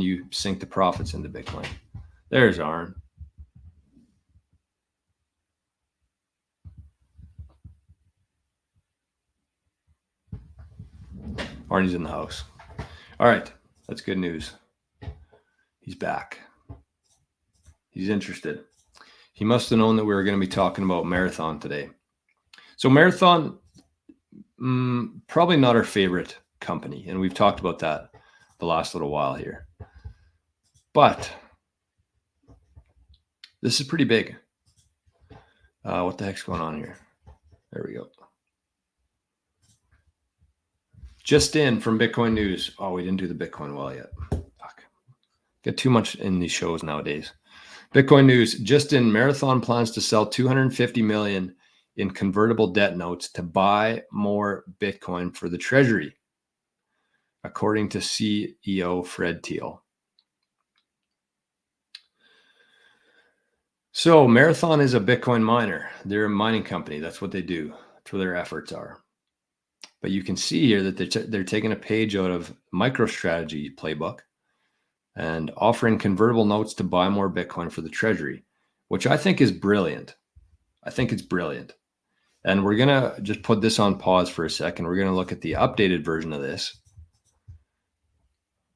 you sink the profits into Bitcoin. There's Arn. Arnie's in the house. All right. That's good news. He's back. He's interested. He must have known that we were going to be talking about Marathon today. So Marathon, probably not our favorite company. And we've talked about that the last little while here. But this is pretty big. What the heck's going on here? There we go. Just in from Bitcoin News. Oh, we didn't do the Bitcoin well yet. Fuck. Get too much in these shows nowadays. Bitcoin News. Just in, Marathon plans to sell $250 million in convertible debt notes to buy more Bitcoin for the treasury, according to CEO Fred Thiel. So Marathon is a Bitcoin miner. They're a mining company. That's what they do. That's where their efforts are. But you can see here that they're taking a page out of MicroStrategy playbook and offering convertible notes to buy more Bitcoin for the treasury, which I think is brilliant. I think it's brilliant. And we're going to just put this on pause for a second. We're going to look at the updated version of this,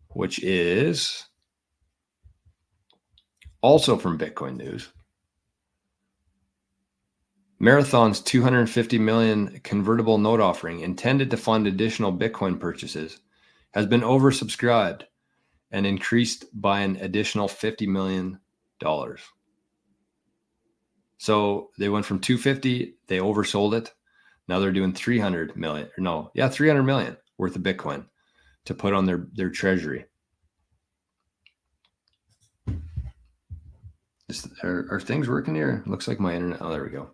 which is also from Bitcoin News. Marathon's $250 million convertible note offering, intended to fund additional Bitcoin purchases, has been oversubscribed and increased by an additional $50 million. So they went from 250, they oversold it. Now they're doing 300 million worth of Bitcoin to put on their treasury. Are things working here? Looks like my internet. Oh, there we go.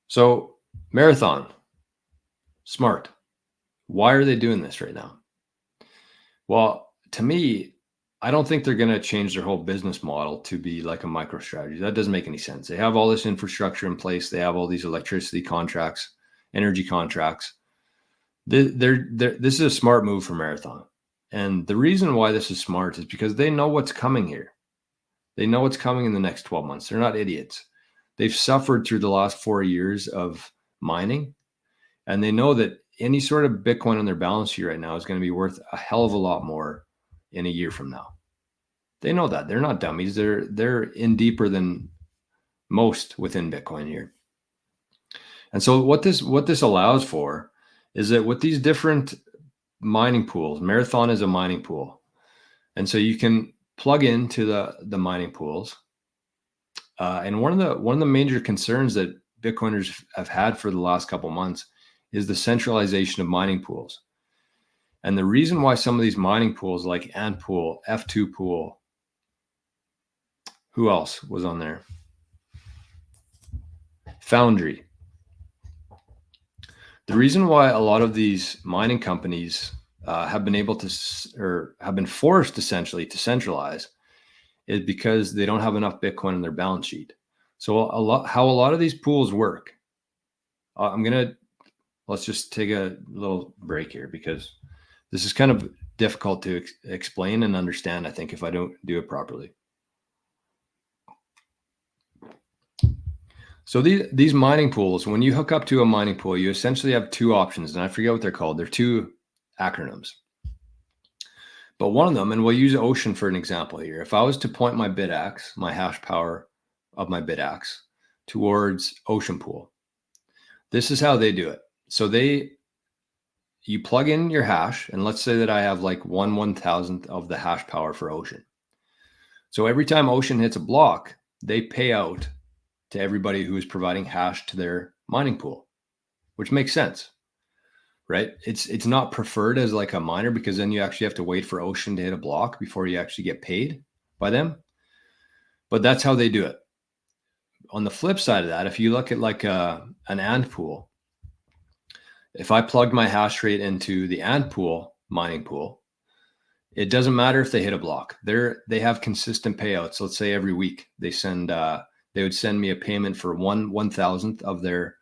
So Marathon, smart. Why are they doing this right now? Well, to me, I don't think they're going to change their whole business model to be like a MicroStrategy. That doesn't make any sense. They have all this infrastructure in place. They have all these electricity contracts, energy contracts. This is a smart move for Marathon. And the reason why this is smart is because they know what's coming here. They know what's coming in the next 12 months. They're not idiots. They've suffered through the last 4 years of mining, and they know that any sort of Bitcoin on their balance sheet right now is going to be worth a hell of a lot more in a year from now. They know that. They're not dummies. They're in deeper than most within Bitcoin here. And so what this allows for is that with these different mining pools, Marathon is a mining pool. And so you can plug into the mining pools. And one of the major concerns that Bitcoiners have had for the last couple months is the centralization of mining pools. And the reason why some of these mining pools like Antpool, F2 Pool, who else was on there? Foundry. The reason why a lot of these mining companies have been able to, or have been forced essentially to centralize, is because they don't have enough Bitcoin in their balance sheet. So how a lot of these pools work. Let's just take a little break here because this is kind of difficult to explain and understand, I think, if I don't do it properly. So these mining pools, when you hook up to a mining pool, you essentially have two options, and I forget what they're called. They're two acronyms. But one of them, and we'll use Ocean for an example here. If I was to point my Bitaxe, my hash power of my Bitaxe, towards Ocean Pool, this is how they do it. So you plug in your hash, and let's say that I have like 1/1000th of the hash power for Ocean. So every time Ocean hits a block, they pay out to everybody who is providing hash to their mining pool, which makes sense, right? It's not preferred as like a miner because then you actually have to wait for Ocean to hit a block before you actually get paid by them. But that's how they do it. On the flip side of that, if you look at like an Antpool, if I plugged my hash rate into the Antpool mining pool, it doesn't matter if they hit a block. They have consistent payouts. Let's say every week they would send me a payment for 1/1000th of their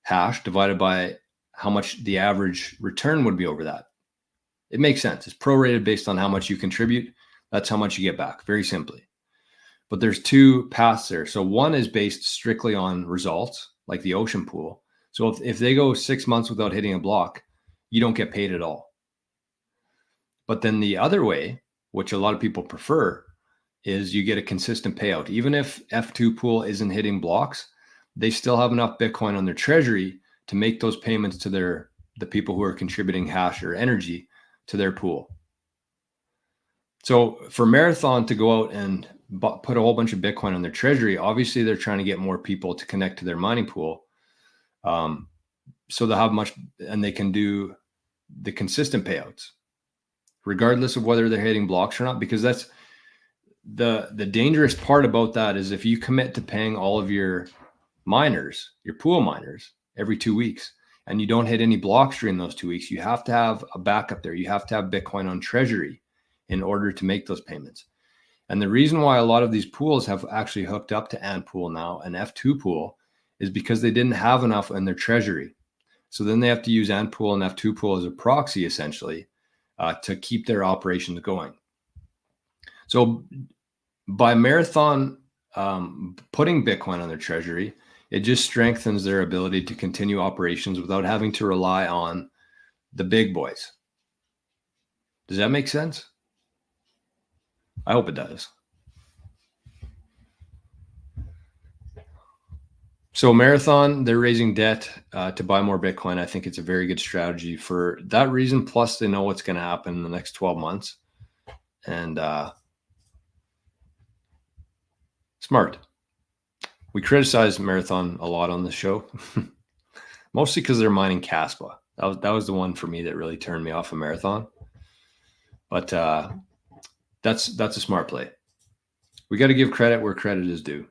hash divided by how much the average return would be over that. It makes sense. It's prorated based on how much you contribute. That's how much you get back, very simply. But there's two paths there. So one is based strictly on results, like the ocean pool. So if they go 6 months without hitting a block, you don't get paid at all. But then the other way, which a lot of people prefer, is you get a consistent payout. Even if F2 pool isn't hitting blocks, they still have enough Bitcoin on their treasury to make those payments to the people who are contributing hash or energy to their pool. So for Marathon to go out and put a whole bunch of Bitcoin on their treasury, obviously they're trying to get more people to connect to their mining pool. So they'll have much, and they can do the consistent payouts, regardless of whether they're hitting blocks or not, because that's the dangerous part about that is if you commit to paying all of your miners, your pool miners, every 2 weeks, and you don't hit any blocks during those 2 weeks, you have to have a backup there. You have to have Bitcoin on treasury in order to make those payments. And the reason why a lot of these pools have actually hooked up to Ant Pool now, an F2 pool, is because they didn't have enough in their treasury. So then they have to use Ant Pool and F2 pool as a proxy, essentially, to keep their operations going. So by Marathon putting Bitcoin on their treasury, it just strengthens their ability to continue operations without having to rely on the big boys. Does that make sense? I hope it does. So Marathon, they're raising debt to buy more Bitcoin. I think it's a very good strategy for that reason. Plus, they know what's going to happen in the next 12 months. And smart. We criticize Marathon a lot on the show, mostly because they're mining Kaspa. That was the one for me that really turned me off of Marathon. But that's a smart play. We got to give credit where credit is due.